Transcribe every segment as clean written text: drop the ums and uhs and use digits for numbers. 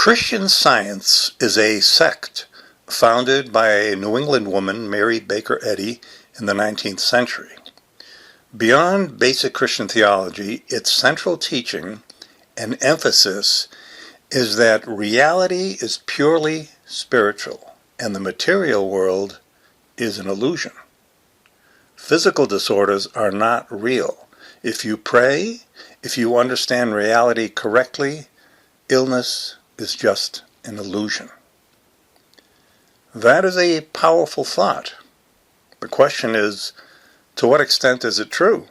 Christian Science is a sect founded by a New England woman, Mary Baker Eddy, in the 19th century. Beyond basic Christian theology, its central teaching and emphasis is that reality is purely spiritual and the material world is an illusion. Physical disorders are not real. If you pray, if you understand reality correctly, illness is just an illusion. That is a powerful thought. The question is, to what extent is it true?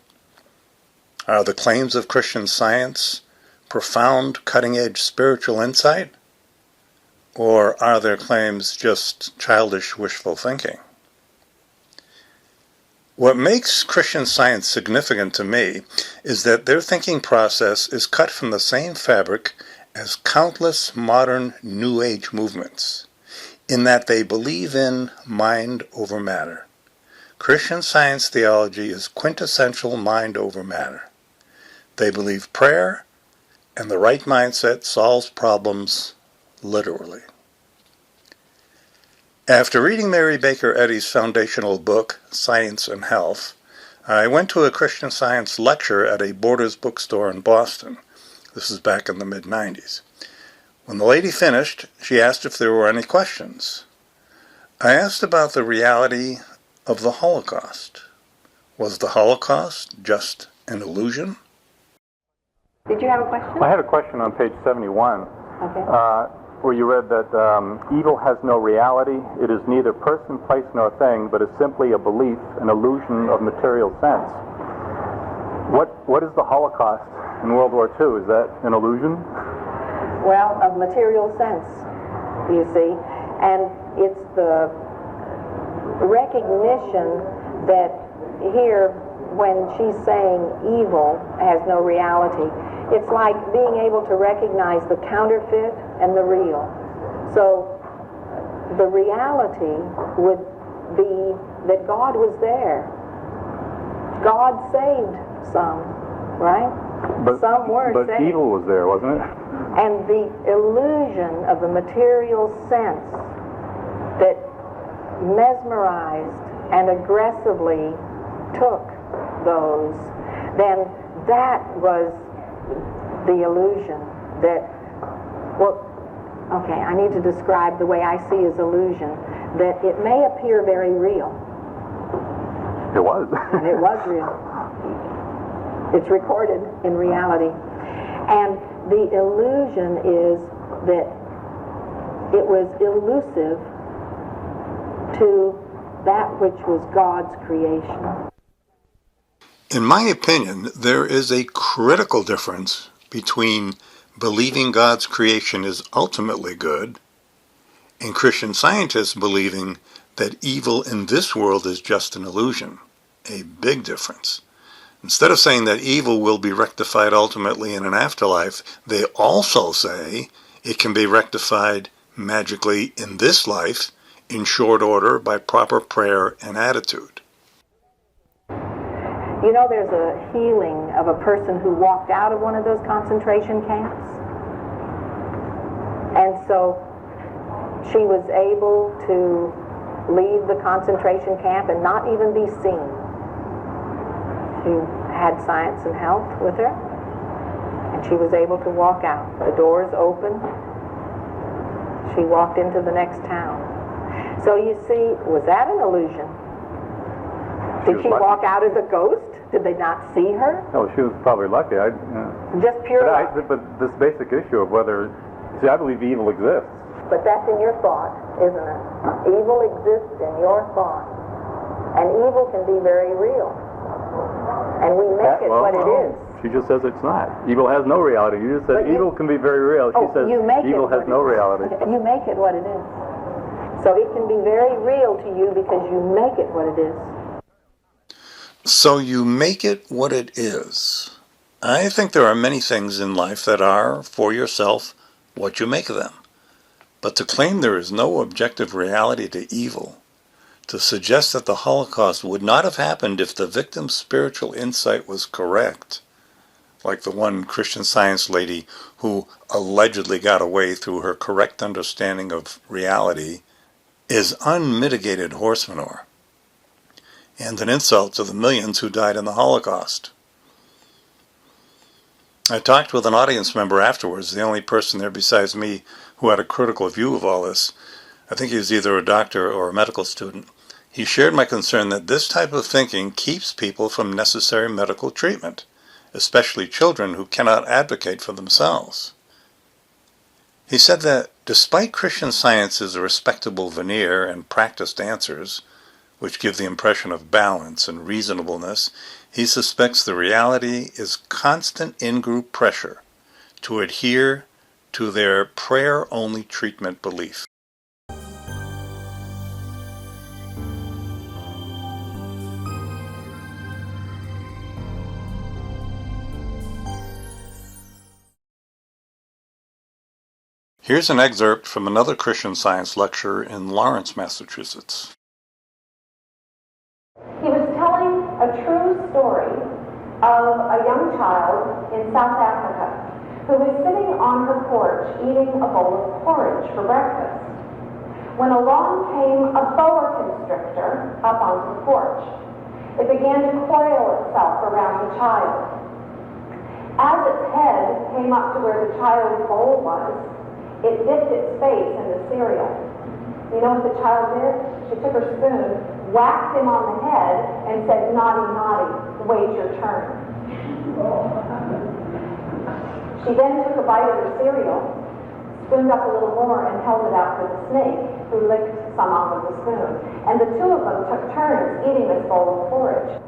Are the claims of Christian Science profound, cutting-edge spiritual insight? Or are their claims just childish wishful thinking? What makes Christian Science significant to me is that their thinking process is cut from the same fabric as countless modern New Age movements, in that they believe in mind over matter. Christian Science theology is quintessential mind over matter. They believe prayer and the right mindset solves problems literally. After reading Mary Baker Eddy's foundational book, Science and Health, I went to a Christian Science lecture at a Borders bookstore in Boston. This is back in the mid-90s. When the lady finished, she asked if there were any questions. I asked about the reality of the Holocaust. Was the Holocaust just an illusion? Did you have a question? I had a question on page 71, where you read that evil has no reality. It is neither person, place, nor thing, but is simply a belief, an illusion of material sense. What is the Holocaust in World War II? Is that an illusion? Well, of material sense, you see. And it's the recognition that here, when she's saying evil has no reality, it's like being able to recognize the counterfeit and the real. So the reality would be that God was there. God saved some, right? But some weren't saved. But evil was there, wasn't it? And the illusion of the material sense that mesmerized and aggressively took those, then that was the illusion that, well, okay, I need to describe the way I see as illusion, that it may appear very real. It was. And it was real. It's recorded in reality. And the illusion is that it was elusive to that which was God's creation. In my opinion, there is a critical difference between believing God's creation is ultimately good and Christian scientists believing that evil in this world is just an illusion. A big difference. Instead of saying that evil will be rectified ultimately in an afterlife, they also say it can be rectified magically in this life in short order by proper prayer and attitude. You know, there's a healing of a person who walked out of one of those concentration camps. And so she was able to leave the concentration camp and not even be seen. She had Science and Health with her, and she was able to walk out. The doors opened. She walked into the next town. So you see, was that an illusion? Did she walk out as a ghost? Did they not see her? No, she was probably lucky. Just pure luck. But this basic issue of whether, see, I believe evil exists. But that's in your thought, isn't it? Evil exists in your thought. And evil can be very real. And we make it what it is. She just says it's not. Evil has no reality. You just said evil can be very real. She says evil has no reality. You make it what it is. So it can be very real to you because you make it what it is. So you make it what it is. I think there are many things in life that are, for yourself, what you make of them. But to claim there is no objective reality to evil, to suggest that the Holocaust would not have happened if the victim's spiritual insight was correct, like the one Christian Science lady who allegedly got away through her correct understanding of reality, is unmitigated horse manure, and an insult to the millions who died in the Holocaust. I talked with an audience member afterwards, the only person there besides me who had a critical view of all this. I think he was either a doctor or a medical student. He shared my concern that this type of thinking keeps people from necessary medical treatment, especially children who cannot advocate for themselves. He said that despite Christian Science's respectable veneer and practiced answers, which give the impression of balance and reasonableness, he suspects the reality is constant in-group pressure to adhere to their prayer-only treatment belief. Here's an excerpt from another Christian Science lecture in Lawrence, Massachusetts. He was telling a true story of a young child in South Africa who was sitting on her porch eating a bowl of porridge for breakfast when along came a boa constrictor up onto the porch. It began to coil itself around the child. As its head came up to where the child's bowl was, it dipped its face in the cereal. You know what the child did? She took her spoon, whacked him on the head, and said, "Naughty, naughty, wait your turn." She then took a bite of her cereal, spooned up a little more, and held it out for the snake, who licked some off of the spoon. And the two of them took turns eating this bowl of porridge.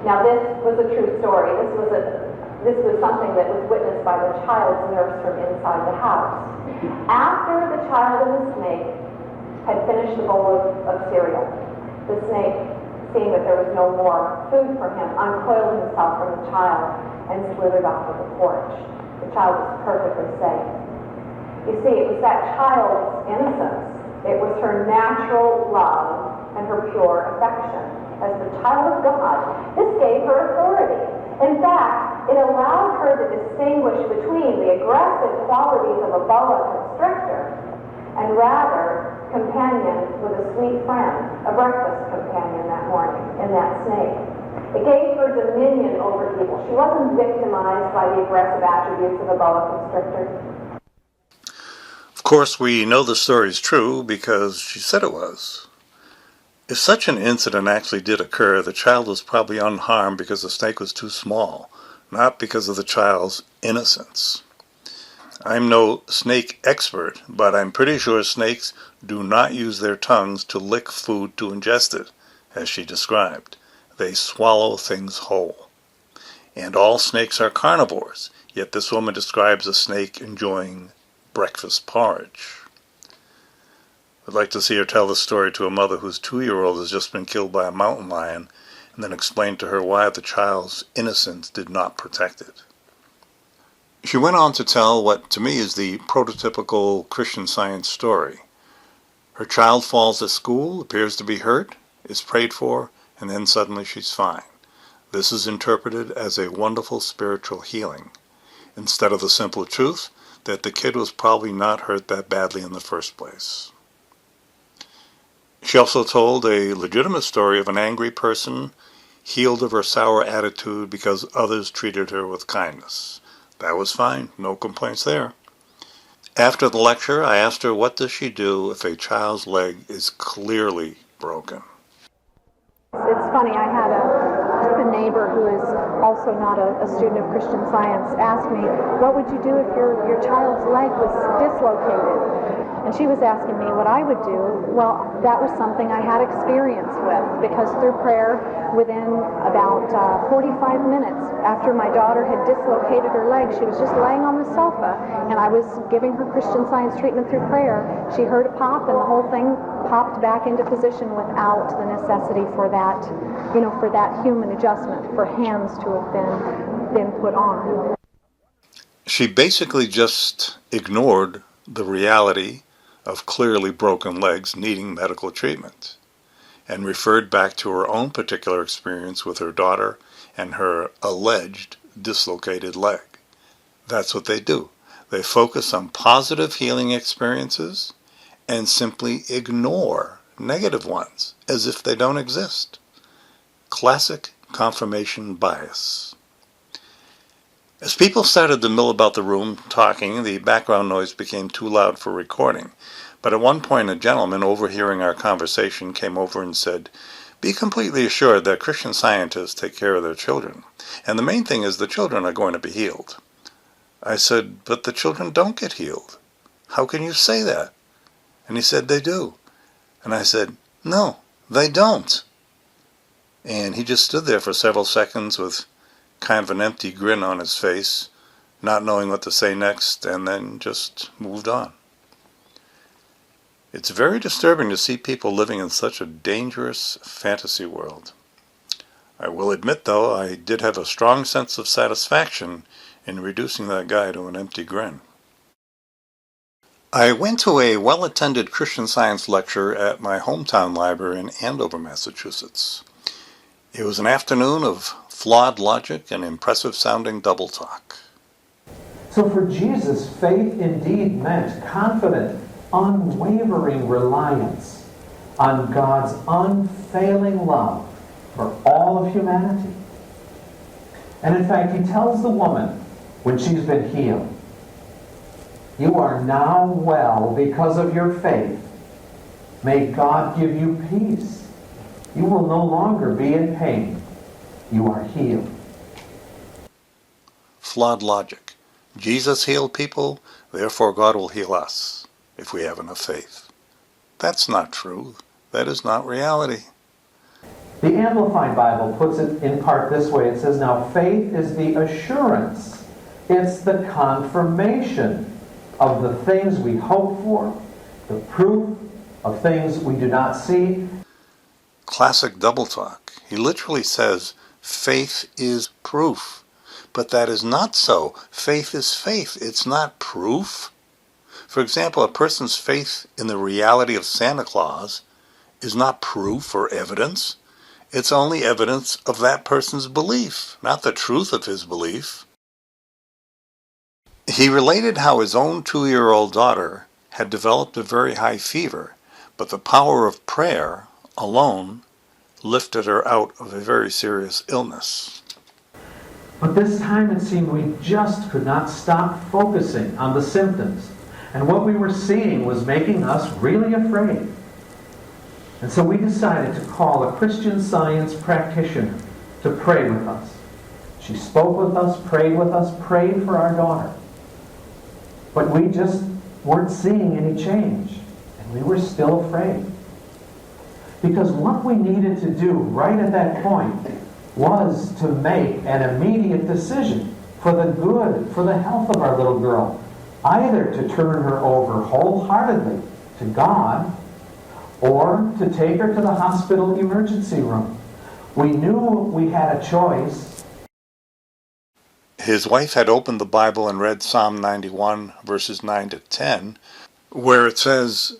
Now this was a true story. This was something that was witnessed by the child's nurse from inside the house. After the child and the snake had finished the bowl of cereal, the snake, seeing that there was no more food for him, uncoiled himself from the child and slithered off of the porch. The child was perfectly safe. You see, it was that child's innocence. It was her natural love and her pure affection. As the child of God, this gave her authority. In fact, it allowed her to distinguish between the aggressive qualities of a boa constrictor and rather companion with a sweet friend, a breakfast companion that morning in that snake. It gave her dominion over people. She wasn't victimized by the aggressive attributes of a boa constrictor. Of course, we know the story is true because she said it was. If such an incident actually did occur, the child was probably unharmed because the snake was too small, not because of the child's innocence. I'm no snake expert, but I'm pretty sure snakes do not use their tongues to lick food to ingest it, as she described. They swallow things whole. And all snakes are carnivores, yet this woman describes a snake enjoying breakfast porridge. I'd like to see her tell the story to a mother whose 2-year-old has just been killed by a mountain lion, and then explain to her why the child's innocence did not protect it. She went on to tell what to me is the prototypical Christian Science story. Her child falls at school, appears to be hurt, is prayed for, and then suddenly she's fine. This is interpreted as a wonderful spiritual healing, instead of the simple truth that the kid was probably not hurt that badly in the first place. She also told a legitimate story of an angry person healed of her sour attitude because others treated her with kindness. That was fine, no complaints there. After the lecture, I asked her what does she do if a child's leg is clearly broken. It's funny, I had a neighbor who is also not a student of Christian Science ask me, what would you do if your child's leg was dislocated? And she was asking me what I would do. Well, that was something I had experience with, because through prayer, within about 45 minutes after my daughter had dislocated her leg, she was just laying on the sofa, and I was giving her Christian Science treatment through prayer. She heard a pop, and the whole thing popped back into position without the necessity for that, for that human adjustment, for hands to have been put on. She basically just ignored the reality of clearly broken legs needing medical treatment. and referred back to her own particular experience with her daughter and her alleged dislocated leg. That's what they do. They focus on positive healing experiences and simply ignore negative ones as if they don't exist. Classic confirmation bias. As people started to mill about the room talking, the background noise became too loud for recording. But at one point, a gentleman, overhearing our conversation, came over and said, "Be completely assured that Christian Scientists take care of their children. And the main thing is the children are going to be healed." I said, "But the children don't get healed. How can you say that?" And he said, "They do." And I said, "No, they don't." And he just stood there for several seconds with kind of an empty grin on his face, not knowing what to say next, and then just moved on. It's very disturbing to see people living in such a dangerous fantasy world. I will admit, though, I did have a strong sense of satisfaction in reducing that guy to an empty grin. I went to a well-attended Christian Science lecture at my hometown library in Andover, Massachusetts. It was an afternoon of flawed logic and impressive-sounding double talk. So for Jesus, faith indeed meant confident, unwavering reliance on God's unfailing love for all of humanity. And in fact, he tells the woman when she's been healed, "You are now well because of your faith. May God give you peace. You will no longer be in pain. You are healed." Flawed logic. Jesus healed people, therefore God will heal us if we have enough faith. That's not true. That is not reality. The Amplified Bible puts it in part this way. It says, "Now faith is the assurance. It's the confirmation of the things we hope for, the proof of things we do not see." Classic double talk. He literally says, faith is proof. But that is not so. Faith is faith. It's not proof. For example, a person's faith in the reality of Santa Claus is not proof or evidence. It's only evidence of that person's belief, not the truth of his belief. He related how his own 2-year-old daughter had developed a very high fever, but the power of prayer alone lifted her out of a very serious illness. But this time it seemed we just could not stop focusing on the symptoms. And what we were seeing was making us really afraid. And so we decided to call a Christian Science practitioner to pray with us. She spoke with us, prayed for our daughter. But we just weren't seeing any change. And we were still afraid. Because what we needed to do right at that point was to make an immediate decision for the good, for the health of our little girl. Either to turn her over wholeheartedly to God, or to take her to the hospital emergency room. We knew we had a choice. His wife had opened the Bible and read Psalm 91, verses 9 to 10, where it says,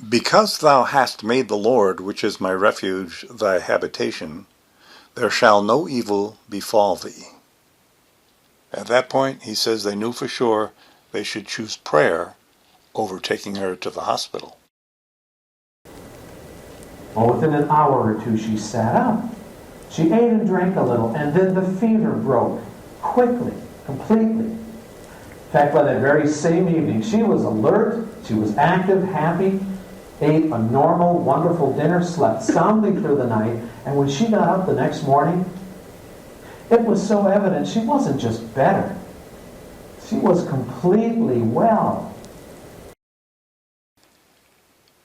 "Because thou hast made the Lord, which is my refuge, thy habitation, there shall no evil befall thee." At that point, he says they knew for sure they should choose prayer over taking her to the hospital. Well, within an hour or two, she sat up. She ate and drank a little, and then the fever broke quickly, completely. In fact, by that very same evening, she was alert, she was active, happy, ate a normal, wonderful dinner, slept soundly through the night, and when she got up the next morning, it was so evident she wasn't just better. She was completely well.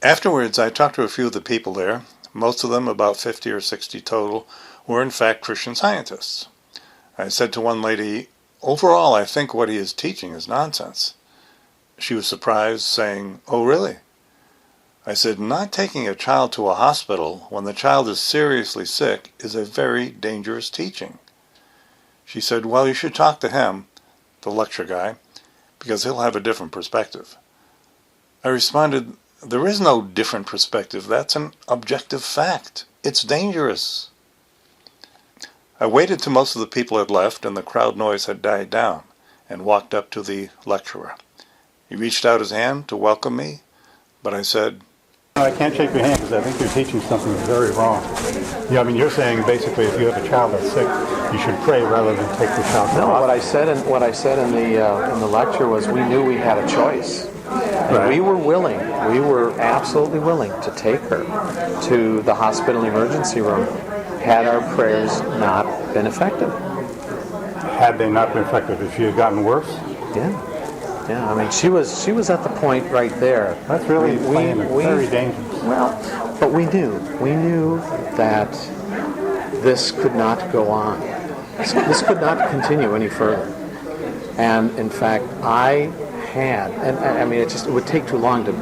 Afterwards, I talked to a few of the people there. Most of them, about 50 or 60 total, were in fact Christian Scientists. I said to one lady, "Overall, I think what he is teaching is nonsense." She was surprised, saying, "Oh, really?" I said, "Not taking a child to a hospital when the child is seriously sick is a very dangerous teaching." She said, "Well, you should talk to him," the lecture guy, "because he'll have a different perspective." I responded, "There is no different perspective. That's an objective fact. It's dangerous. I waited till most of the people had left and the crowd noise had died down, and walked up to the lecturer. He reached out his hand to welcome me, but I said, I can't shake your hand because I think you're teaching something very wrong. Yeah, I mean, you're saying basically if you have a child that's sick, you should pray rather than take the child to the hospital. What I said in the lecture was we knew we had a choice. And Right. we were absolutely willing to take her to the hospital emergency room had our prayers not been effective. Had they not been effective, if she had gotten worse? Yeah, I mean, she was at the point right there. That's really very dangerous. Well, but we knew that this could not go on. This could not continue any further. And in fact, I had, and I mean, it would take too long to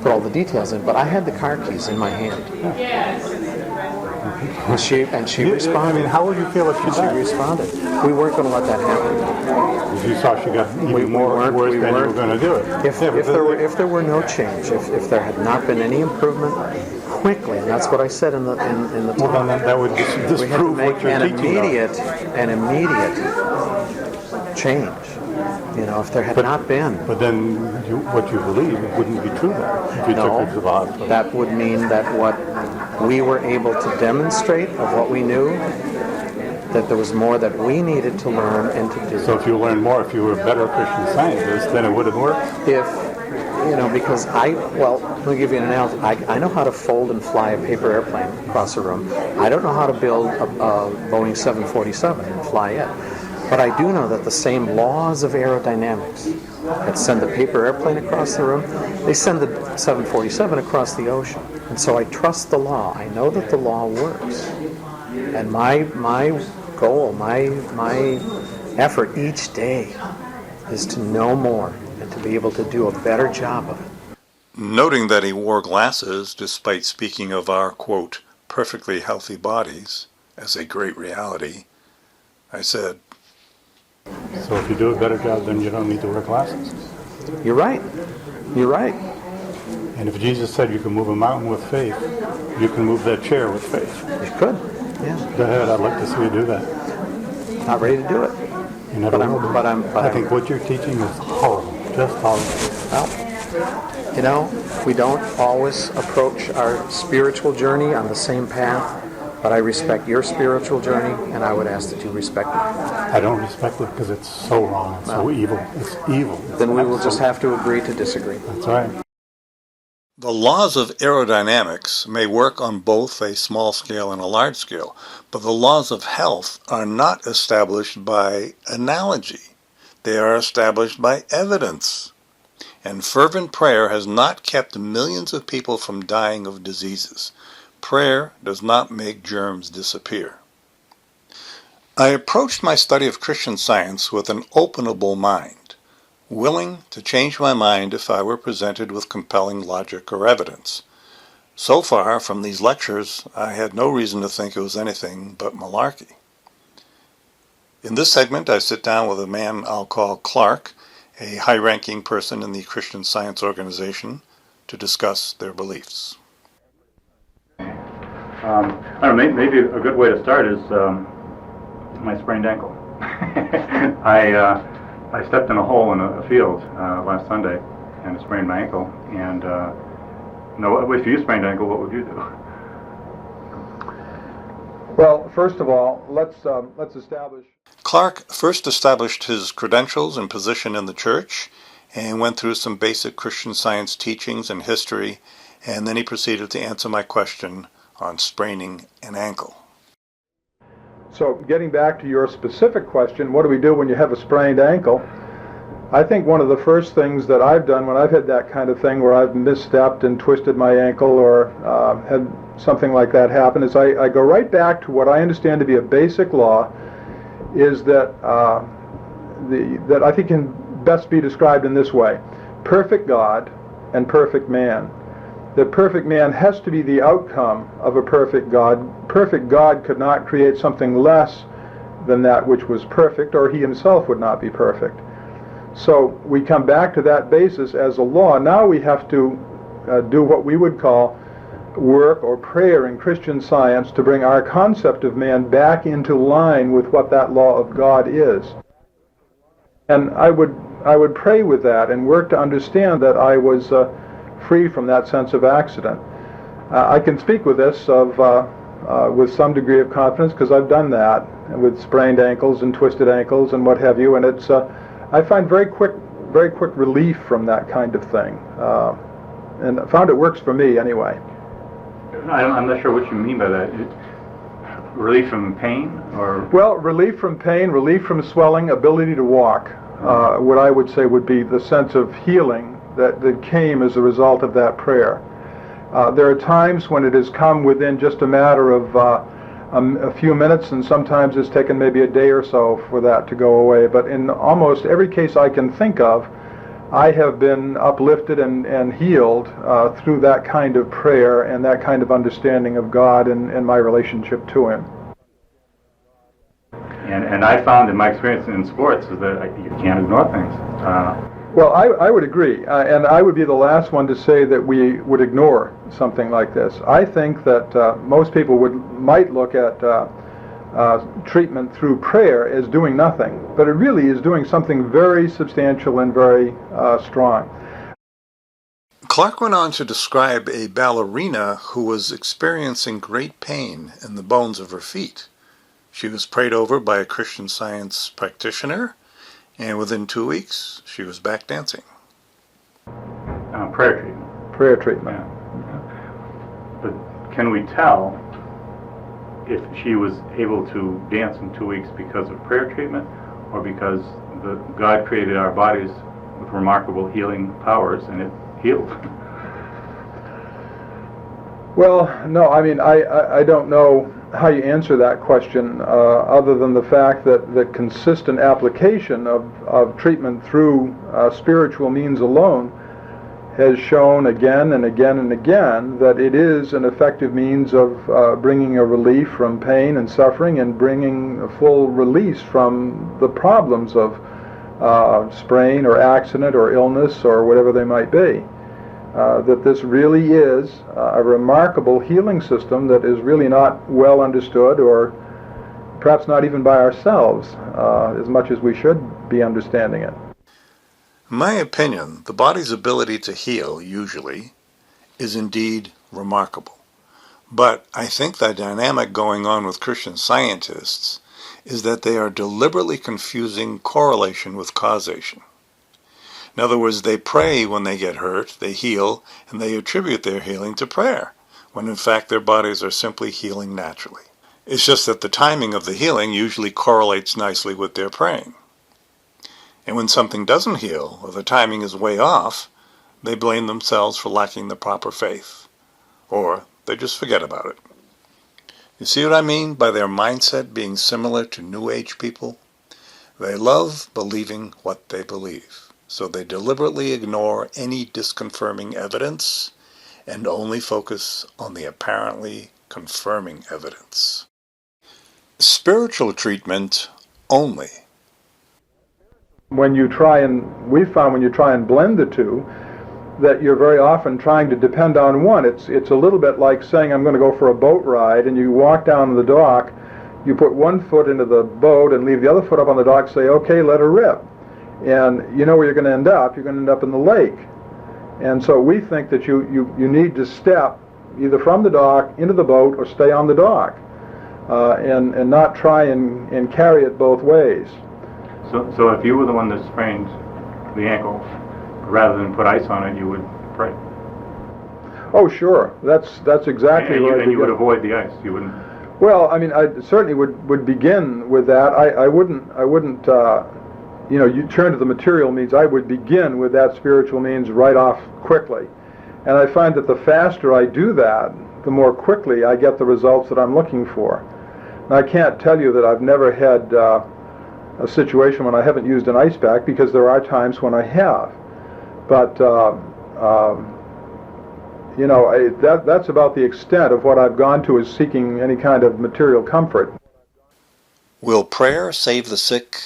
put all the details in, but I had the car keys in my hand. And she responded. I mean, how would you feel if she died? She responded. We weren't going to let that happen. If you saw she got even more worse, then you were going to do it. If there were no change, if there had not been any improvement, quickly, and that's what I said in the talk. Well, then that would We had to disprove make what you're an teaching. immediate change. You know, if there had not been. But then what you believe wouldn't be true then, if you took her to the hospital. That would mean that what we were able to demonstrate of what we knew, that there was more that we needed to learn and to do. So if you learned more, if you were a better Christian Scientist, then it would have worked? Because let me give you an analogy. I know how to fold and fly a paper airplane across a room. I don't know how to build a Boeing 747 and fly it. But I do know that the same laws of aerodynamics that send the paper airplane across the room, they send the 747 across the ocean. And so I trust the law. I know that the law works. And my goal, my effort each day is to know more and to be able to do a better job of it. Noting that he wore glasses despite speaking of our, quote, perfectly healthy bodies as a great reality, I said, So if you do a better job, then you don't need to wear glasses. You're right. You're right. And if Jesus said you can move a mountain with faith, you can move that chair with faith. You could. Yeah. Go ahead, I'd like to see you do that. Not ready to do it. You never will. I think I'm- what you're teaching is horrible, just horrible. Well, we don't always approach our spiritual journey on the same path, but I respect your spiritual journey, and I would ask that you respect it. I don't respect it because it's so wrong, it's so evil. It's evil. Then we will just have to agree to disagree. That's right. the laws of aerodynamics may work on both a small scale and a large scale, but the laws of health are not established by analogy. They are established by evidence. And fervent prayer has not kept millions of people from dying of diseases. Prayer does not make germs disappear. I approached my study of Christian Science with an openable mind, willing to change my mind if I were presented with compelling logic or evidence. So far, from these lectures, I had no reason to think it was anything but malarkey. In this segment, I sit down with a man I'll call Clark, a high-ranking person in the Christian Science organization, to discuss their beliefs. I don't know, maybe a good way to start is my sprained ankle. I stepped in a hole in a field last Sunday and I sprained my ankle. And if you sprained ankle, what would you do? Well, first of all, let's establish. Clark first established his credentials and position in the church and went through some basic Christian Science teachings and history, and then he proceeded to answer my question on spraining an ankle. So getting back to your specific question, what do we do when you have a sprained ankle? I think one of the first things that I've done when I've had that kind of thing where I've misstepped and twisted my ankle or had something like that happen is I go right back to what I understand to be a basic law, is that that I think can best be described in this way: perfect God and perfect man. The perfect man has to be the outcome of a perfect God. Perfect God could not create something less than that which was perfect, or he himself would not be perfect. So we come back to that basis as a law. Now we have to do what we would call work or prayer in Christian Science to bring our concept of man back into line with what that law of God is. And I would pray with that and work to understand that I was free from that sense of accident. I can speak with this with some degree of confidence because I've done that with sprained ankles and twisted ankles and what have you, and it's I find very quick relief from that kind of thing, and I found it works for me anyway. I'm not sure what you mean by that. Relief from pain, or? Well, relief from pain, relief from swelling, ability to walk. What I would say would be the sense of healing that came as a result of that prayer. There are times when it has come within just a matter of a few minutes, and sometimes it's taken maybe a day or so for that to go away. But in almost every case I can think of, I have been uplifted and healed through that kind of prayer and that kind of understanding of God and my relationship to Him. And I found in my experience in sports is that you can't ignore things. Well, I would agree, and I would be the last one to say that we would ignore something like this. I think that most people might look at treatment through prayer as doing nothing, but it really is doing something very substantial and very strong. Clark went on to describe a ballerina who was experiencing great pain in the bones of her feet. She was prayed over by a Christian Science practitioner, and within 2 weeks, she was back dancing. Prayer treatment. Prayer treatment. Yeah. But can we tell if she was able to dance in 2 weeks because of prayer treatment, or because God created our bodies with remarkable healing powers and it healed? Well, no, I mean, I don't know how you answer that question other than the fact that the consistent application of treatment through spiritual means alone has shown again and again and again that it is an effective means of bringing a relief from pain and suffering and bringing a full release from the problems of sprain or accident or illness or whatever they might be. That this really is a remarkable healing system that is really not well understood, or perhaps not even by ourselves as much as we should be understanding it. In my opinion, the body's ability to heal, usually, is indeed remarkable. But I think the dynamic going on with Christian Scientists is that they are deliberately confusing correlation with causation. In other words, they pray when they get hurt, they heal, and they attribute their healing to prayer, when in fact their bodies are simply healing naturally. It's just that the timing of the healing usually correlates nicely with their praying. And when something doesn't heal, or the timing is way off, they blame themselves for lacking the proper faith. Or they just forget about it. You see what I mean by their mindset being similar to New Age people? They love believing what they believe. So they deliberately ignore any disconfirming evidence and only focus on the apparently confirming evidence. Spiritual treatment only. We found when you try and blend the two, that you're very often trying to depend on one. It's a little bit like saying I'm going to go for a boat ride, and you walk down the dock, you put one foot into the boat and leave the other foot up on the dock, say, okay, let her rip. And you know where you're going to end up. You're going to end up in the lake. And so we think that you need to step either from the dock into the boat or stay on the dock and not try and carry it both ways. So if you were the one that sprained the ankle, rather than put ice on it, you would pray? Oh, sure. That's exactly what I And you would avoid the ice. You wouldn't. Well, I mean, I certainly would begin with that. I wouldn't. You turn to the material means. I would begin with that spiritual means right off quickly. And I find that the faster I do that, the more quickly I get the results that I'm looking for. And I can't tell you that I've never had a situation when I haven't used an ice pack, because there are times when I have. But, that's about the extent of what I've gone to is seeking any kind of material comfort. Will prayer save the sick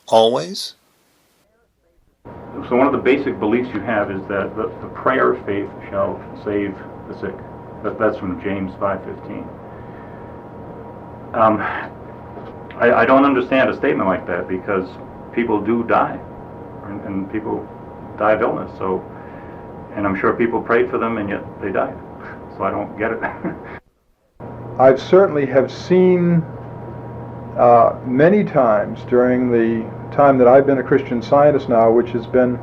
always? So one of the basic beliefs you have is that the prayer of faith shall save the sick. That's from James 5:15. I don't understand a statement like that, because people do die, and people die of illness. So, and I'm sure people prayed for them, and yet they died. So I don't get it. I certainly have seen many times during the time that I've been a Christian Scientist now, which has been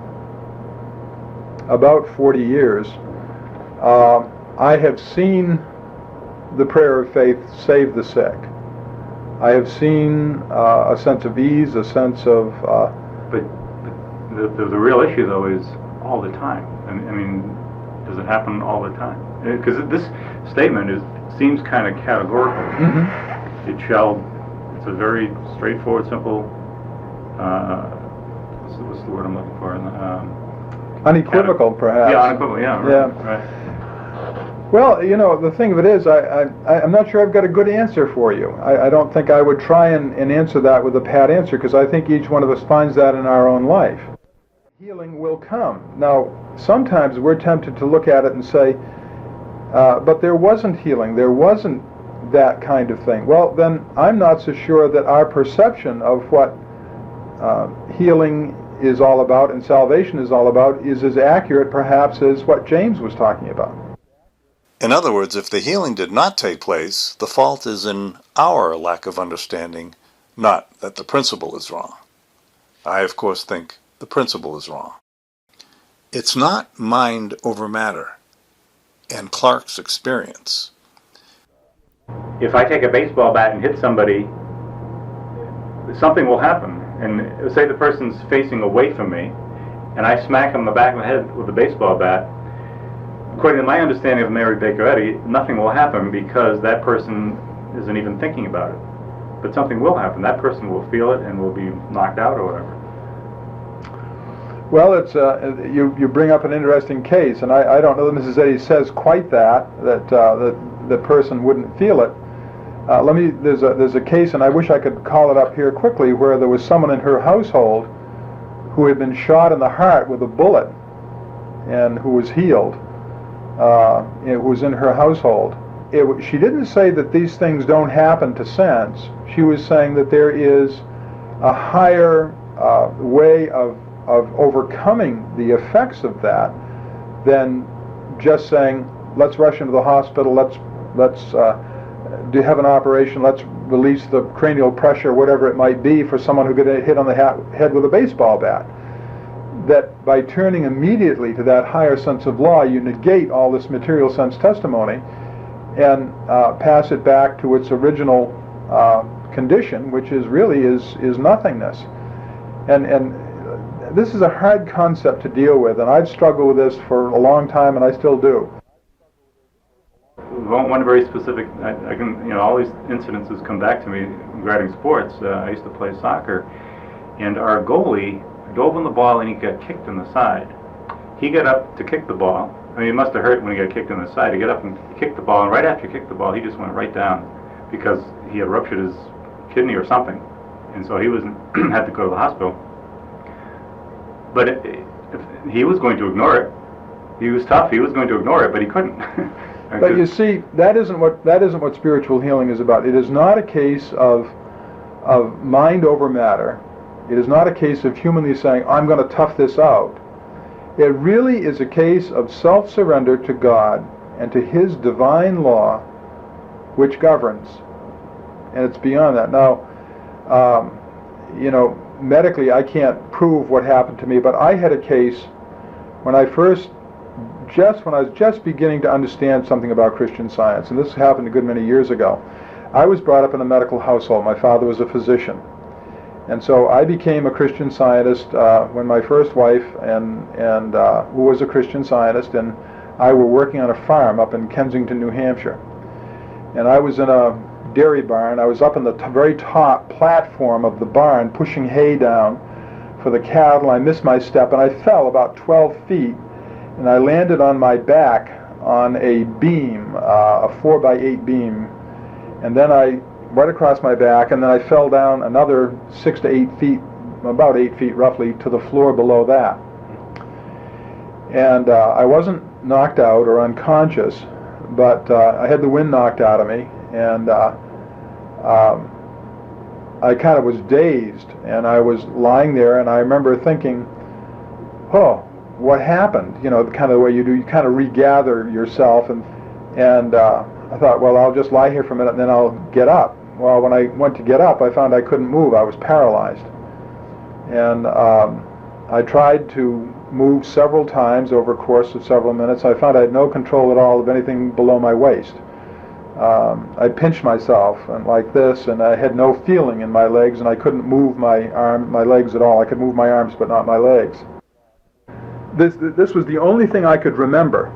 about 40 years, I have seen the prayer of faith save the sick. I have seen a sense of ease, a sense of... But the real issue, though, is all the time. I mean, does it happen all the time? Because this statement seems kind of categorical. Mm-hmm. It's a very straightforward, simple, what's the word I'm looking for? Unequivocal, perhaps. Yeah, unequivocal, yeah. Yeah. Right. Well, you know, the thing of it is, I'm not sure I've got a good answer for you. I don't think I would try and answer that with a pat answer, because I think each one of us finds that in our own life. Healing will come. Now, sometimes we're tempted to look at it and say, but there wasn't healing, there wasn't that kind of thing. Well, then I'm not so sure that our perception of what healing is all about and salvation is all about is as accurate, perhaps, as what James was talking about. In other words, if the healing did not take place, the fault is in our lack of understanding, not that the principle is wrong. I, of course, think the principle is wrong. It's not mind over matter, and Clark's experience. If I take a baseball bat and hit somebody, something will happen. And say the person's facing away from me, and I smack him in the back of the head with a baseball bat. According to my understanding of Mary Baker Eddy, nothing will happen, because that person isn't even thinking about it. But something will happen. That person will feel it and will be knocked out or whatever. Well, it's you bring up an interesting case, and I don't know that Mrs. Eddy says quite that the person wouldn't feel it. There's a case, and I wish I could call it up here quickly, where there was someone in her household who had been shot in the heart with a bullet, and who was healed. It was in her household. She didn't say that these things don't happen to saints. She was saying that there is a higher way of overcoming the effects of that than just saying, let's rush into the hospital, let's have an operation, let's release the cranial pressure, whatever it might be, for someone who got hit on the head with a baseball bat. That by turning immediately to that higher sense of law, you negate all this material sense testimony and pass it back to its original condition, which is really nothingness. And this is a hard concept to deal with, and I've struggled with this for a long time, and I still do. One very specific, I can, all these incidences come back to me regarding sports. I used to play soccer, and our goalie dove on the ball and he got kicked in the side. He got up to kick the ball. I mean, it must have hurt when he got kicked in the side. He got up and kicked the ball, and right after he kicked the ball, he just went right down because he had ruptured his kidney or something, and so he had to go to the hospital. But if he was going to ignore it. He was tough. He was going to ignore it, but he couldn't. But you see, that isn't what spiritual healing is about. It is not a case of mind over matter. It is not a case of humanly saying, I'm going to tough this out. It really is a case of self-surrender to God and to His divine law, which governs. And it's beyond that. Now, medically, I can't prove what happened to me, but I had a case when I was just beginning to understand something about Christian Science, and this happened a good many years ago. I was brought up in a medical household. My father was a physician. And so I became a Christian Scientist when my first wife, who was a Christian Scientist, and I were working on a farm up in Kensington, New Hampshire. And I was in a dairy barn. I was up in the very top platform of the barn pushing hay down for the cattle. I missed my step and I fell about 12 feet, and I landed on my back on a beam, a 4x8 beam, and then right across my back, and then I fell down another 6 to 8 feet, about 8 feet roughly, to the floor below that. And I wasn't knocked out or unconscious, but I had the wind knocked out of me, and I kind of was dazed, and I was lying there, and I remember thinking, oh, what happened? You know, the kind of the way you do, you kind of regather yourself, and I thought, well, I'll just lie here for a minute, and then I'll get up. Well, when I went to get up, I found I couldn't move. I was paralyzed. And I tried to move several times over a course of several minutes. I found I had no control at all of anything below my waist. I pinched myself and like this, and I had no feeling in my legs, and I couldn't move my legs at all. I could move my arms, but not my legs. This was the only thing I could remember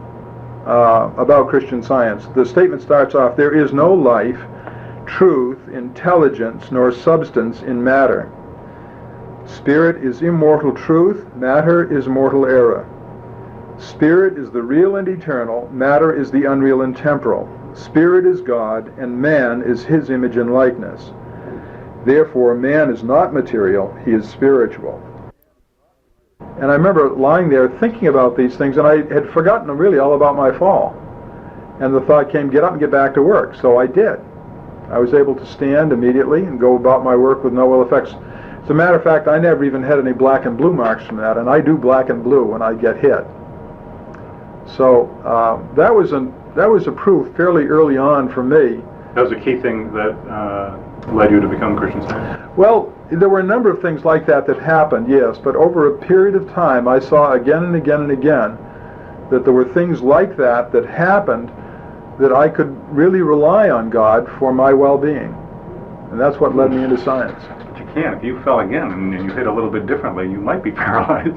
about Christian Science. The statement starts off, "There is no life, truth, intelligence, nor substance in matter. Spirit is immortal truth, matter is mortal error. Spirit is the real and eternal, matter is the unreal and temporal. Spirit is God, and man is his image and likeness. Therefore, man is not material, he is spiritual." And I remember lying there thinking about these things, and I had forgotten really all about my fall. And the thought came, get up and get back to work. So I did. I was able to stand immediately and go about my work with no ill effects. As a matter of fact, I never even had any black and blue marks from that, and I do black and blue when I get hit. So that was a proof fairly early on for me. That was a key thing that led you to become a Christian Scientist? Well, there were a number of things like that happened, yes, but over a period of time I saw again and again and again that there were things like that happened that I could really rely on God for my well-being. And that's what led me into science. But you can't. If you fell again and you hit a little bit differently, you might be paralyzed.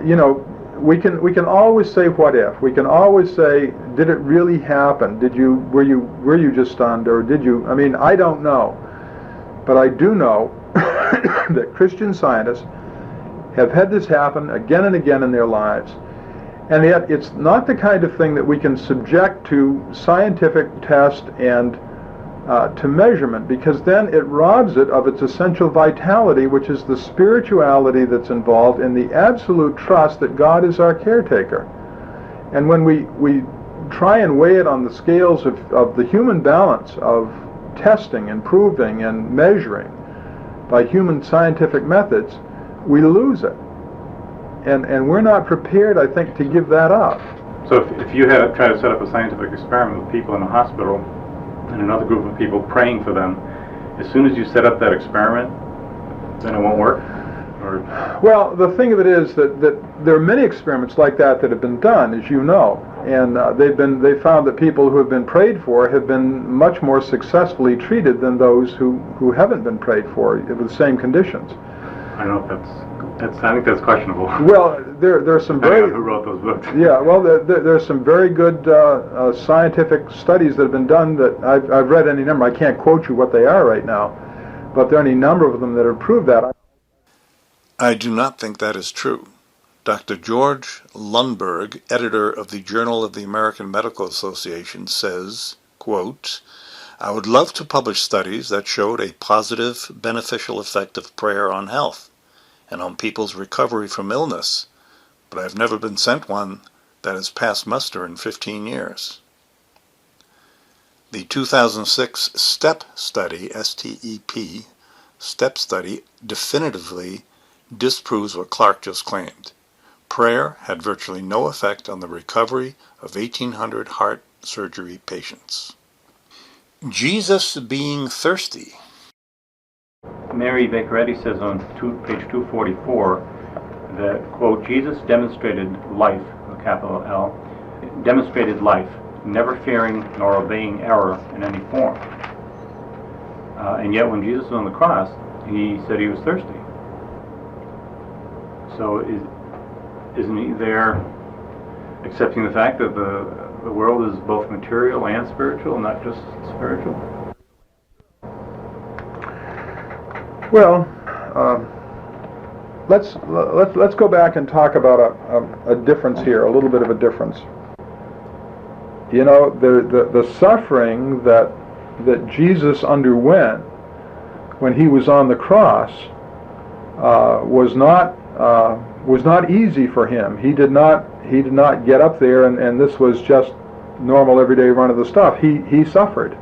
You know, we can always say what if. We can always say, did it really happen? Were you just stunned, or did you? I mean, I don't know, but I do know that Christian scientists have had this happen again and again in their lives, and yet it's not the kind of thing that we can subject to scientific test and to measurement, because then it robs it of its essential vitality, which is the spirituality that's involved in the absolute trust that God is our caretaker. And when we try and weigh it on the scales of the human balance of testing and proving and measuring by human scientific methods, we lose it. And we're not prepared, I think, to give that up. So if you had tried to set up a scientific experiment with people in a hospital and another group of people praying for them, as soon as you set up that experiment, then it won't work? Or? Well, the thing of it is that there are many experiments like that have been done, as you know, and they've found that people who have been prayed for have been much more successfully treated than those who haven't been prayed for with the same conditions. I don't know if I think that's questionable. Well, there are some very... Who wrote those books? Yeah, well, there are some very good scientific studies that have been done that I've read any number. I can't quote you what they are right now, but there are any number of them that have proved that. I do not think that is true. Dr. George Lundberg, editor of the Journal of the American Medical Association, says, quote, "I would love to publish studies that showed a positive, beneficial effect of prayer on health and on people's recovery from illness, but I've never been sent one that has passed muster in 15 years. The 2006 STEP study, S-T-E-P, STEP study definitively disproves what Clark just claimed. Prayer had virtually no effect on the recovery of 1,800 heart surgery patients." Jesus being thirsty. Mary Baker Eddy says on page 244 that, quote, "Jesus demonstrated life, with capital L, demonstrated life, never fearing nor obeying error in any form." And yet when Jesus was on the cross, he said he was thirsty. So isn't he there accepting the fact that the world is both material and spiritual, not just spiritual? Well, let's go back and talk about a difference here, a little bit of a difference. You know, the suffering that Jesus underwent when he was on the cross was not easy for him. He did not He did not get up there and this was just normal everyday run of the stuff. He suffered.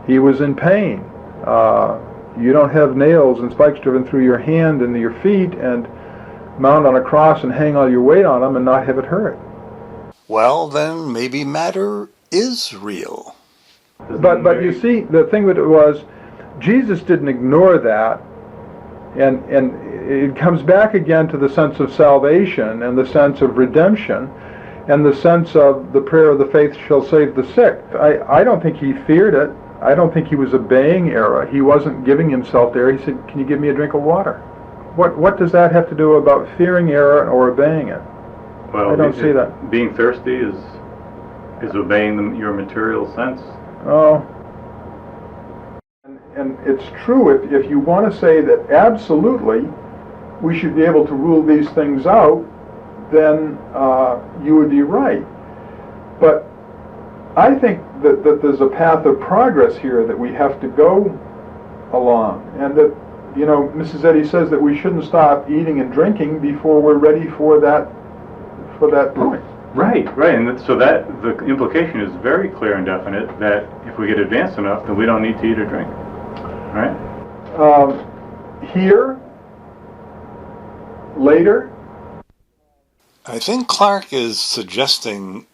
He was in pain. You don't have nails and spikes driven through your hand and your feet and mount on a cross and hang all your weight on them and not have it hurt. Well, then maybe matter is real. But you see, the thing with it was, Jesus didn't ignore that, and it comes back again to the sense of salvation and the sense of redemption and the sense of the prayer of the faith shall save the sick. I don't think he feared it. I don't think he was obeying error. He wasn't giving himself there. He said, can you give me a drink of water? What does that have to do about fearing error or obeying it? Well, I don't see that. Being thirsty is obeying your material sense. Oh. And it's true, if you want to say that absolutely we should be able to rule these things out, then you would be right. But I think that there's a path of progress here that we have to go along, and that, you know, Mrs. Eddy says that we shouldn't stop eating and drinking before we're ready for that point. Right, and so that the implication is very clear and definite that if we get advanced enough, then we don't need to eat or drink, right? Here, later. I think Clark is suggesting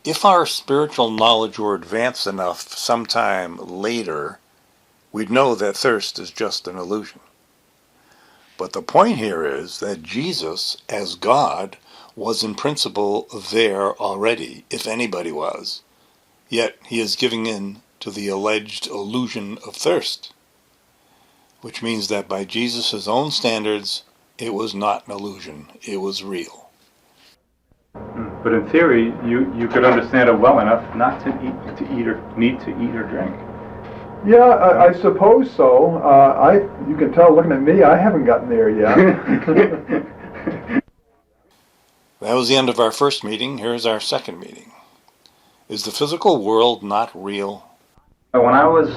if our spiritual knowledge were advanced enough sometime later, we'd know that thirst is just an illusion. But the point here is that Jesus, as God, was in principle there already, if anybody was. Yet he is giving in to the alleged illusion of thirst, which means that by Jesus' own standards, it was not an illusion, it was real. But in theory, you could understand it well enough not to eat or need to eat or drink. Yeah, I suppose so. You can tell looking at me, I haven't gotten there yet. That was the end of our first meeting. Here's our second meeting. Is the physical world not real? When I was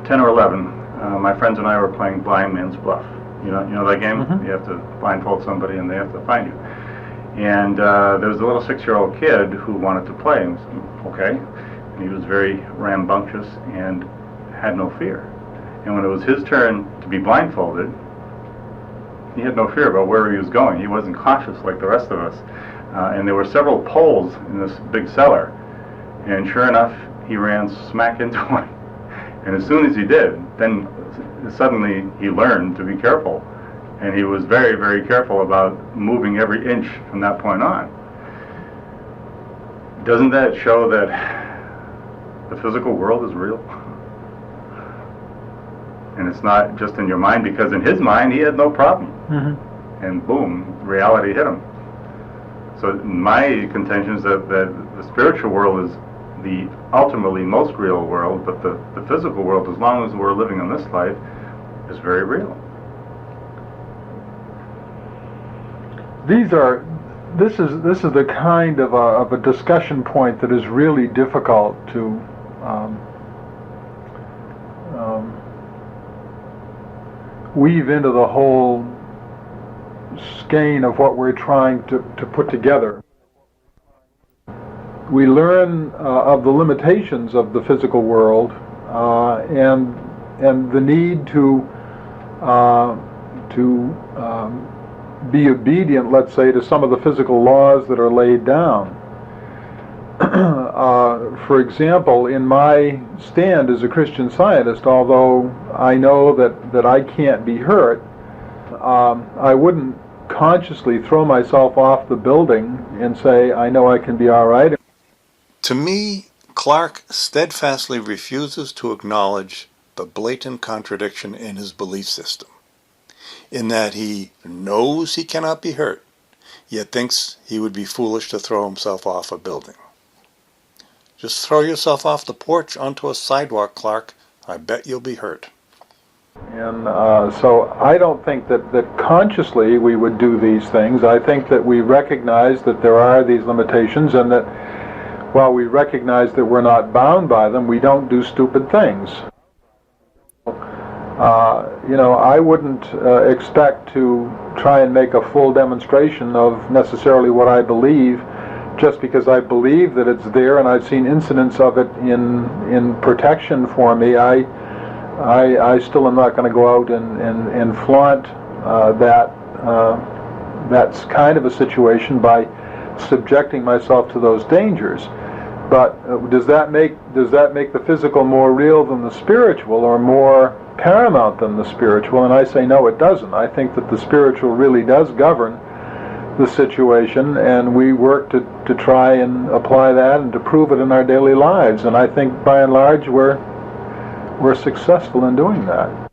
10 or 11, my friends and I were playing blind man's bluff. You know that game? Mm-hmm. You have to blindfold somebody and they have to find you. And there was a little 6-year-old kid who wanted to play. And okay. And he was very rambunctious and had no fear. And when it was his turn to be blindfolded, he had no fear about where he was going. He wasn't cautious like the rest of us. And there were several poles in this big cellar. And sure enough, he ran smack into one. And as soon as he did, then suddenly he learned to be careful. And he was very, very careful about moving every inch from that point on. Doesn't that show that the physical world is real? And it's not just in your mind, because in his mind he had no problem. Mm-hmm. And boom, reality hit him. So my contention is that the spiritual world is the ultimately most real world, but the physical world, as long as we're living in this life, is very real. This is the kind of a discussion point that is really difficult to weave into the whole skein of what we're trying to put together. We learn of the limitations of the physical world and the need to be obedient, let's say, to some of the physical laws that are laid down. For example, in my stand as a Christian Scientist, although I know that I can't be hurt, I wouldn't consciously throw myself off the building and say, I know I can be all right. To me, Clark steadfastly refuses to acknowledge the blatant contradiction in his belief system, in that he knows he cannot be hurt, yet thinks he would be foolish to throw himself off a building. Just throw yourself off the porch onto a sidewalk, Clark. I bet you'll be hurt. And so I don't think that consciously we would do these things. I think that we recognize that there are these limitations, and that while we recognize that we're not bound by them, we don't do stupid things. I wouldn't expect to try and make a full demonstration of necessarily what I believe just because I believe that it's there and I've seen incidents of it in protection for me. I still am not going to go out and flaunt that's kind of a situation by subjecting myself to those dangers. But does that make the physical more real than the spiritual, or more paramount than the spiritual? And I say no, it doesn't. I think that the spiritual really does govern the situation, and we work to try and apply that and to prove it in our daily lives. And I think by and large we're successful in doing that.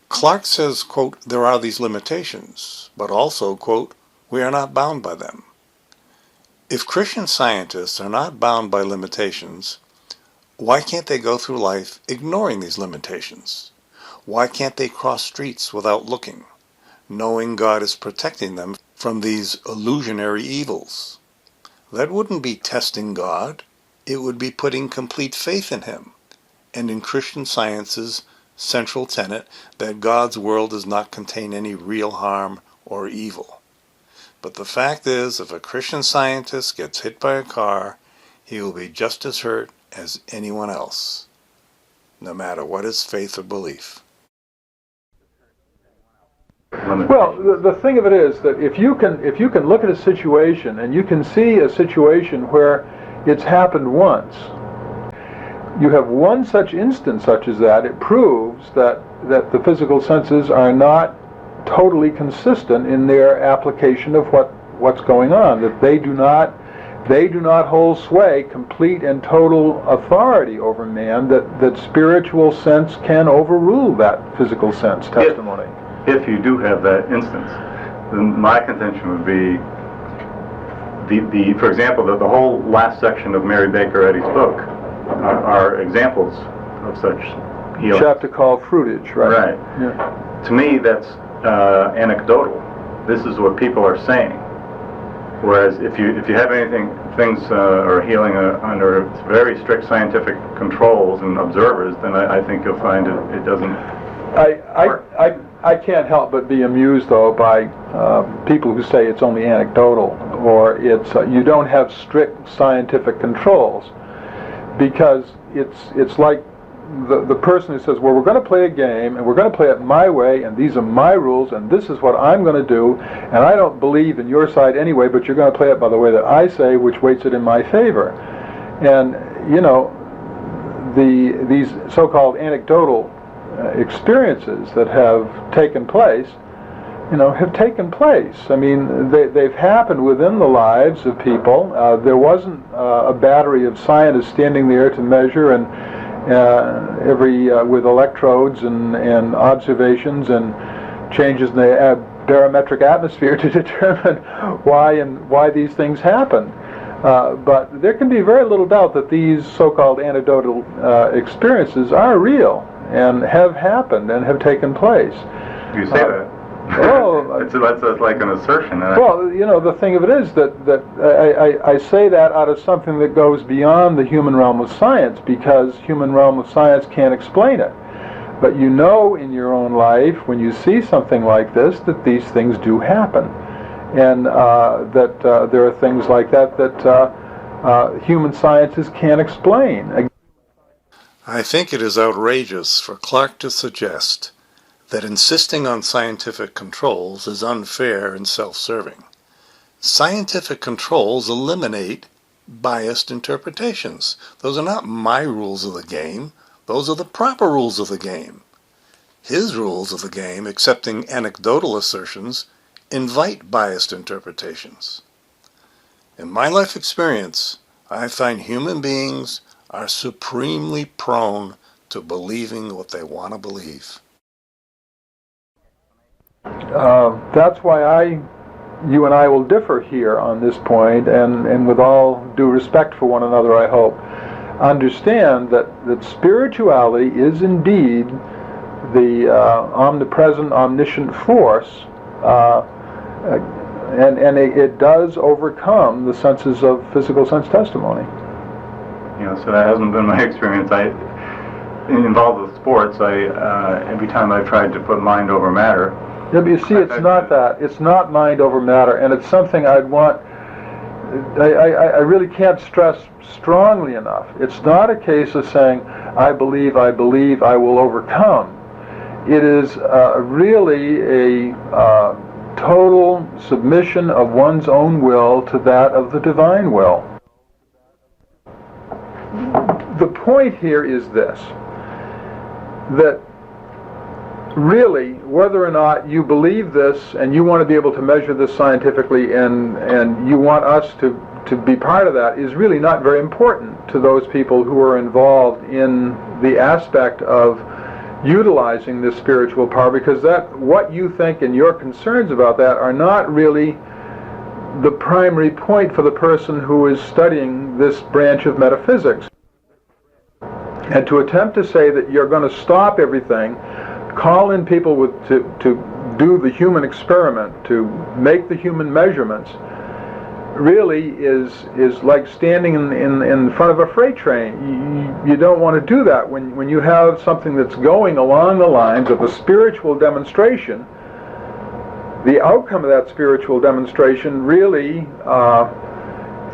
Clark says, quote, there are these limitations, but also, quote, we are not bound by them. If Christian scientists are not bound by limitations, why can't they go through life ignoring these limitations? Why can't they cross streets without looking, knowing God is protecting them from these illusionary evils? That wouldn't be testing God. It would be putting complete faith in Him and in Christian Science's central tenet that God's world does not contain any real harm or evil. But the fact is, if a Christian Scientist gets hit by a car, he will be just as hurt as anyone else, no matter what his faith or belief. Well, the thing of it is that if you can look at a situation and you can see a situation where it's happened once, you have one such instance such as that, it proves that the physical senses are not totally consistent in their application of what's going on, that they do not hold sway, complete and total authority over man, that spiritual sense can overrule that physical sense testimony. If you do have that instance, then my contention would be for example, the whole last section of Mary Baker Eddy's book are examples of such healing. Chapter called Fruitage, right? Right. Yeah. To me, that's anecdotal. This is what people are saying. Whereas if you have things are healing under very strict scientific controls and observers, then I think you'll find it doesn't work. I can't help but be amused, though, by people who say it's only anecdotal, or it's you don't have strict scientific controls, because it's like the person who says, well, we're going to play a game, and we're going to play it my way, and these are my rules, and this is what I'm going to do, and I don't believe in your side anyway, but you're going to play it by the way that I say, which weights it in my favor. And, these so-called anecdotal experiences that have taken place, have taken place. I mean, they've happened within the lives of people. There wasn't a battery of scientists standing there to measure and with electrodes and observations and changes in the barometric atmosphere to determine why these things happen. But there can be very little doubt that these so-called anecdotal experiences are real and have happened and have taken place. You say that. Oh, that's like an assertion. Well, the thing of it is that I say that out of something that goes beyond the human realm of science, because human realm of science can't explain it. But in your own life, when you see something like this, that these things do happen, and that there are things like that human sciences can't explain. I think it is outrageous for Clark to suggest that insisting on scientific controls is unfair and self-serving. Scientific controls eliminate biased interpretations. Those are not my rules of the game. Those are the proper rules of the game. His rules of the game, accepting anecdotal assertions, invite biased interpretations. In my life experience, I find human beings are supremely prone to believing what they want to believe. That's why you and I will differ here on this point, and with all due respect for one another, I hope, understand that spirituality is indeed the omnipresent, omniscient force, and it does overcome the senses of physical sense testimony. So that hasn't been my experience. involved with sports, every time I've tried to put mind over matter. Yeah, but you see, it's not that. It's not mind over matter, and it's something I really can't stress strongly enough. It's not a case of saying, I believe, I will overcome. It is really a total submission of one's own will to that of the divine will. The point here is this, that really, whether or not you believe this and you want to be able to measure this scientifically and you want us to be part of that is really not very important to those people who are involved in the aspect of utilizing this spiritual power, because that what you think and your concerns about that are not really the primary point for the person who is studying this branch of metaphysics. And to attempt to say that you're going to stop everything, call in people to do the human experiment, to make the human measurements, really is like standing in front of a freight train. You don't want to do that when you have something that's going along the lines of a spiritual demonstration. The outcome of that spiritual demonstration really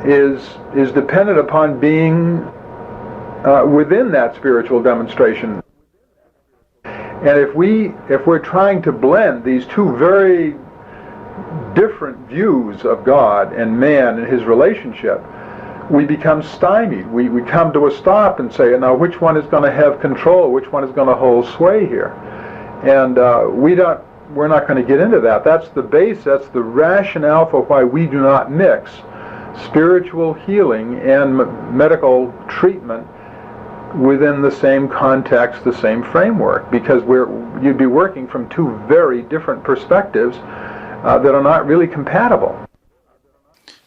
is dependent upon being within that spiritual demonstration. And if we're trying to blend these two very different views of God and man and his relationship, we become stymied. We come to a stop and say, now which one is going to have control? Which one is going to hold sway here? And we're not going to get into that. That's the base, that's the rationale for why we do not mix spiritual healing and medical treatment within the same context, the same framework, because you'd be working from two very different perspectives that are not really compatible.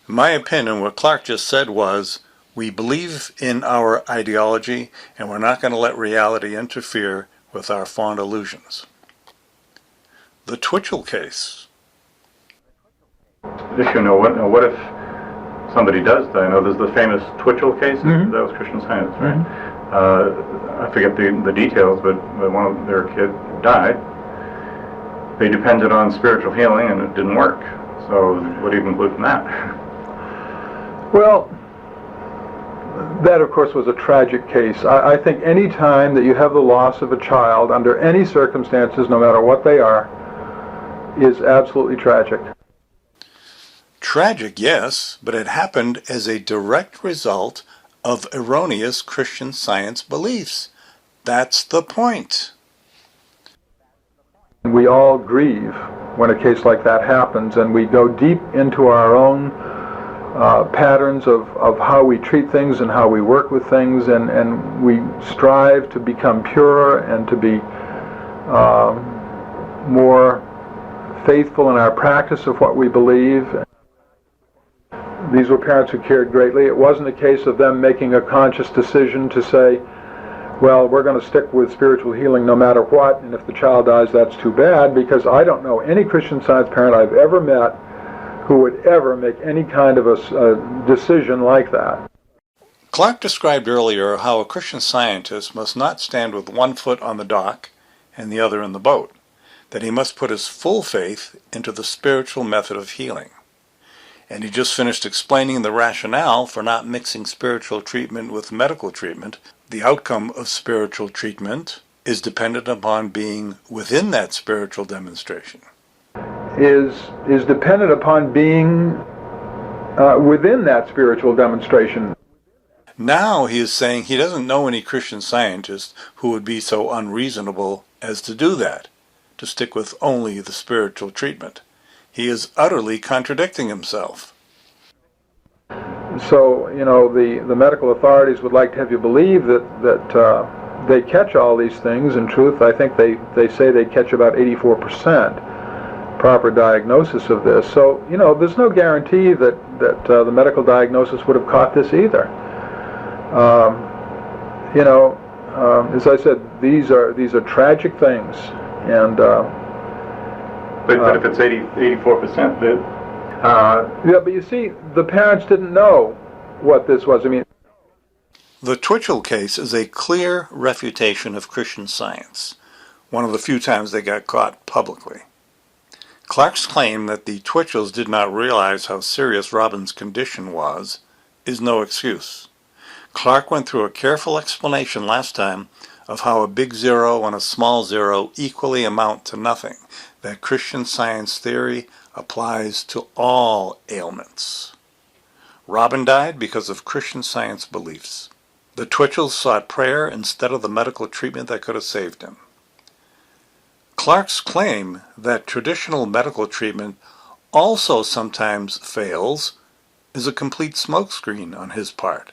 In my opinion, what Clark just said was, we believe in our ideology and we're not going to let reality interfere with our fond illusions. The Twitchell case. Just, what if somebody does die? I know there's the famous Twitchell case. Mm-hmm. That was Christian Science, right? Mm-hmm. I forget the details, but one of their kid died. They depended on spiritual healing, and it didn't work. So what do you conclude from that? Well, that, of course, was a tragic case. I think any time that you have the loss of a child, under any circumstances, no matter what they are, is absolutely tragic. Tragic, yes, but it happened as a direct result of erroneous Christian Science beliefs. That's the point. We all grieve when a case like that happens, and we go deep into our own patterns of how we treat things and how we work with things, and we strive to become pure and to be more faithful in our practice of what we believe. These were parents who cared greatly. It wasn't a case of them making a conscious decision to say, well, we're going to stick with spiritual healing no matter what, and if the child dies, that's too bad, because I don't know any Christian Science parent I've ever met who would ever make any kind of a decision like that. Clark described earlier how a Christian Scientist must not stand with one foot on the dock and the other in the boat, that he must put his full faith into the spiritual method of healing. And he just finished explaining the rationale for not mixing spiritual treatment with medical treatment. The outcome of spiritual treatment is dependent upon being within that spiritual demonstration. Is dependent upon being within that spiritual demonstration. Now he is saying he doesn't know any Christian Scientist who would be so unreasonable as to do that, to stick with only the spiritual treatment. He is utterly contradicting himself. So, the medical authorities would like to have you believe that they catch all these things. In truth, I think they say they catch about 84% proper diagnosis of this. So, there's no guarantee that the medical diagnosis would have caught this either. As I said, these are tragic things, and but if it's 84%, yeah, but you see, the parents didn't know what this was. I mean, The Twitchell case is a clear refutation of Christian Science, one of the few times they got caught publicly. Clark's claim that the Twitchells did not realize how serious Robin's condition was is no excuse. Clark went through a careful explanation last time of how a big zero and a small zero equally amount to nothing, that Christian Science theory applies to all ailments. Robin died because of Christian Science beliefs. The Twitchells sought prayer instead of the medical treatment that could have saved him. Clark's claim that traditional medical treatment also sometimes fails is a complete smokescreen on his part.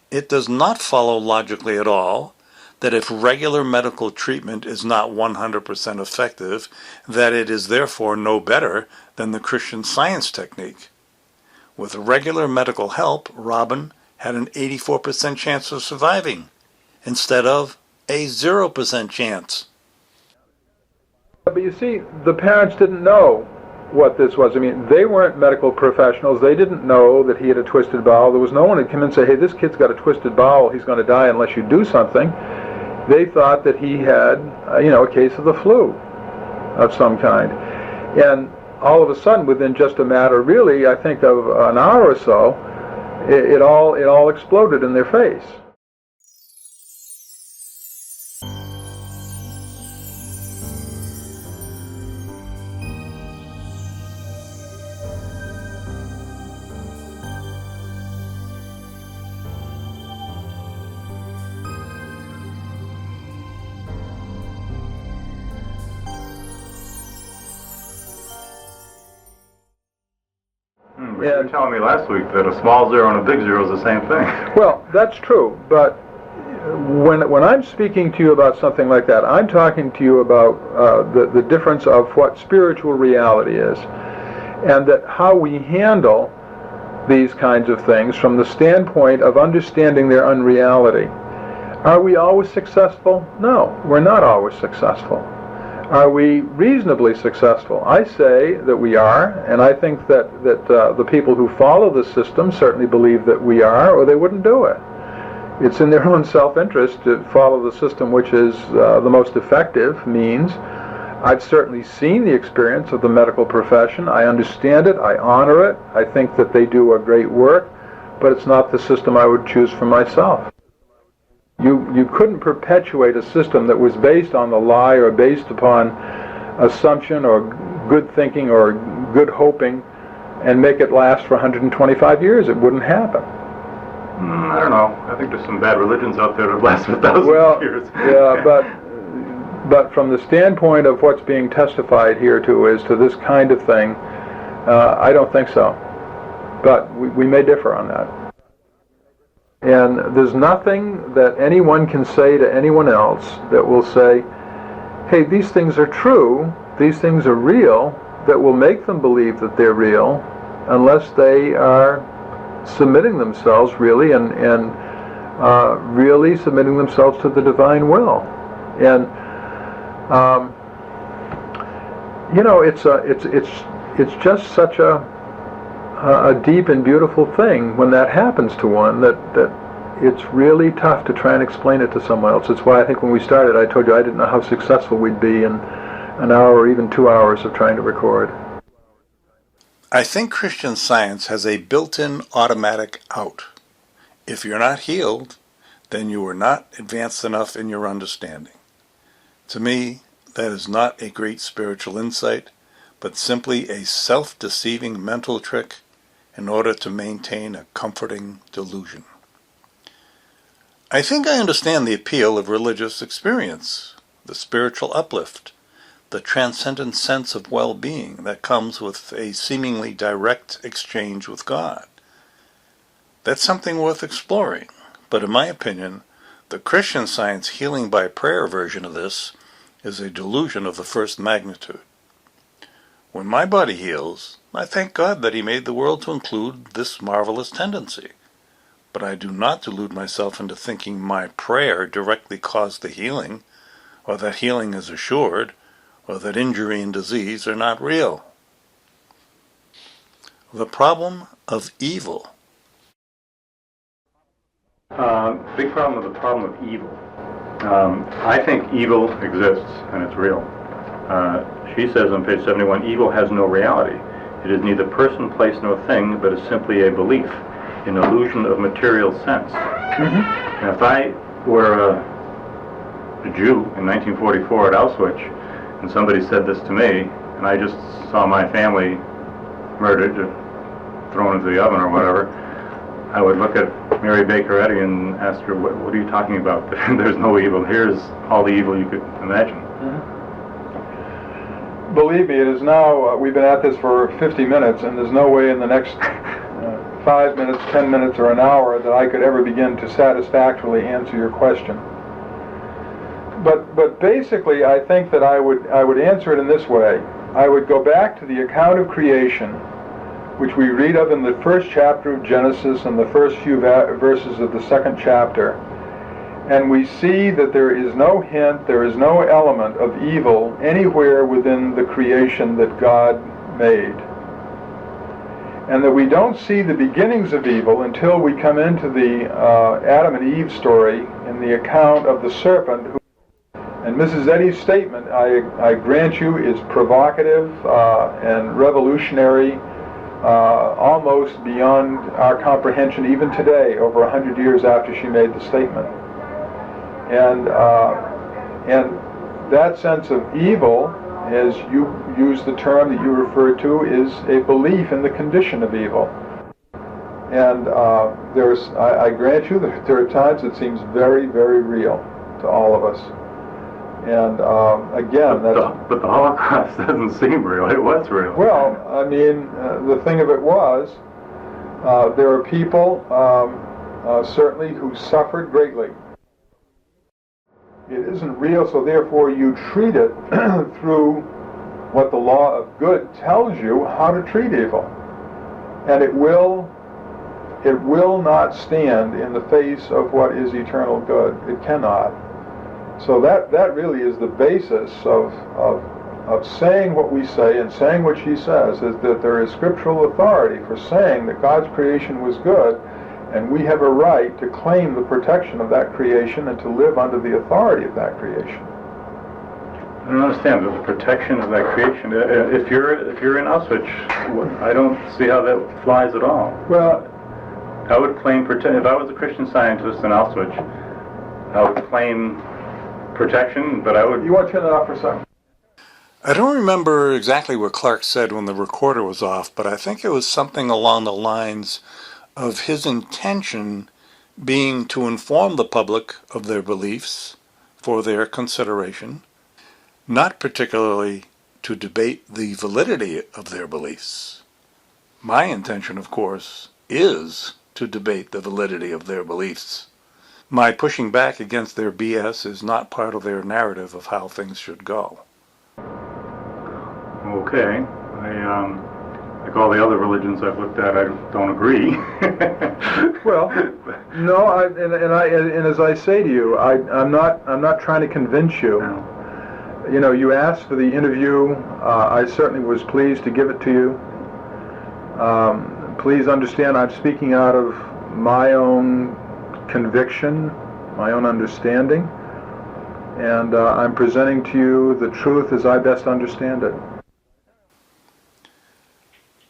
It does not follow logically at all that if regular medical treatment is not 100% effective, that it is therefore no better than the Christian Science technique. With regular medical help, Robin had an 84% chance of surviving, instead of a 0% chance. But you see, the parents didn't know what this was. I mean, they weren't medical professionals. They didn't know that he had a twisted bowel. There was no one who came in and say, hey, this kid's got a twisted bowel. He's going to die unless you do something. They thought that he had, a case of the flu of some kind. And all of a sudden, within just a matter, really, I think of an hour or so, it all exploded in their face. You were telling me last week that a small zero and a big zero is the same thing. Well, that's true, but when I'm speaking to you about something like that, I'm talking to you about the difference of what spiritual reality is, and that how we handle these kinds of things from the standpoint of understanding their unreality. Are we always successful? No, we're not always successful. Are we reasonably successful? I say that we are, and I think that the people who follow the system certainly believe that we are, or they wouldn't do it. It's in their own self-interest to follow the system which is the most effective means. I've certainly seen the experience of the medical profession. I understand it. I honor it. I think that they do a great work, but it's not the system I would choose for myself. You couldn't perpetuate a system that was based on the lie or based upon assumption or good thinking or good hoping and make it last for 125 years. It wouldn't happen. I don't know. I think there's some bad religions out there that have lasted thousands of years. Yeah, but from the standpoint of what's being testified here to as to this kind of thing, I don't think so. But we may differ on that. And there's nothing that anyone can say to anyone else that will say, hey, these things are true, these things are real, that will make them believe that they're real, unless they are submitting themselves really and really submitting themselves to the divine will. And it's just such a deep and beautiful thing when that happens to one that it's really tough to try and explain it to someone else. It's why I think when we started I told you I didn't know how successful we'd be in an hour or even 2 hours of trying to record. I think Christian Science has a built-in automatic out. If you're not healed, then you are not advanced enough in your understanding. To me, that is not a great spiritual insight, but simply a self-deceiving mental trick in order to maintain a comforting delusion. I think I understand the appeal of religious experience, the spiritual uplift, the transcendent sense of well-being that comes with a seemingly direct exchange with God. That's something worth exploring, but in my opinion, the Christian Science healing by prayer version of this is a delusion of the first magnitude. When my body heals, I thank God that He made the world to include this marvelous tendency. But I do not delude myself into thinking my prayer directly caused the healing, or that healing is assured, or that injury and disease are not real. The problem of evil. Big problem with the problem of evil. I think evil exists and it's real. She says on page 71, evil has no reality. It is neither person, place, nor thing, but is simply a belief, an illusion of material sense. And if I were a Jew in 1944 at Auschwitz, and somebody said this to me, and I just saw my family murdered, or thrown into the oven or whatever, I would look at Mary Baker Eddy and ask her, what are you talking about? There's no evil. Here's all the evil you could imagine. Believe me, it is now, we've been at this for 50 minutes, and there's no way in the next 5 minutes, 10 minutes, or an hour that I could ever begin to satisfactorily answer your question. But basically, I think that I would answer it in this way. I would go back to the account of creation, which we read of in the first chapter of Genesis and the first few verses of the second chapter, and we see that there is no hint, there is no element of evil anywhere within the creation that God made. And that we don't see the beginnings of evil until we come into the Adam and Eve story in the account of the serpent. And Mrs. Eddy's statement, I grant you, is provocative and revolutionary, almost beyond our comprehension even today, over 100 years after she made the statement. And that sense of evil, as you use the term that you refer to, is a belief in the condition of evil. And I grant you that there are times it seems very, very real to all of us. And again, but the Holocaust doesn't seem real. It was real. Well, I mean, the thing of it was, there are people certainly who suffered greatly. It isn't real, so therefore you treat it through what the law of good tells you how to treat evil. And it will not stand in the face of what is eternal good. It cannot. So that really is the basis of saying what we say and saying what she says, is that there is scriptural authority for saying that God's creation was good, and we have a right to claim the protection of that creation and to live under the authority of that creation. I don't understand the protection of that creation. If you're in Auschwitz, I don't see how that flies at all. Well, I would claim protection. If I was a Christian Scientist in Auschwitz, I would claim protection, but I would... You want to turn that off for a second? I don't remember exactly what Clark said when the recorder was off, but I think it was something along the lines of his intention being to inform the public of their beliefs for their consideration, not particularly to debate the validity of their beliefs. My intention, of course, is to debate the validity of their beliefs. My pushing back against their BS is not part of their narrative of how things should go. Okay. Like all the other religions I've looked at, I don't agree. Well, no, and as I say to you, I'm not trying to convince you. No. You know, you asked for the interview. I certainly was pleased to give it to you. Please understand, I'm speaking out of my own conviction, my own understanding, and I'm presenting to you the truth as I best understand it.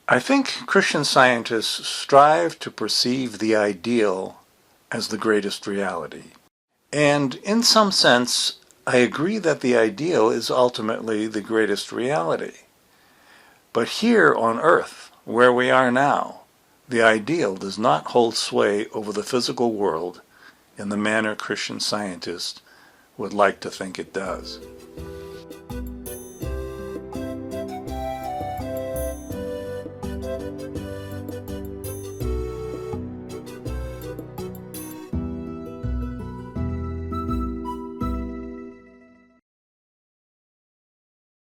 I think Christian Scientists strive to perceive the ideal as the greatest reality. And in some sense, I agree that the ideal is ultimately the greatest reality. But here on Earth, where we are now, the ideal does not hold sway over the physical world in the manner Christian Scientists would like to think it does.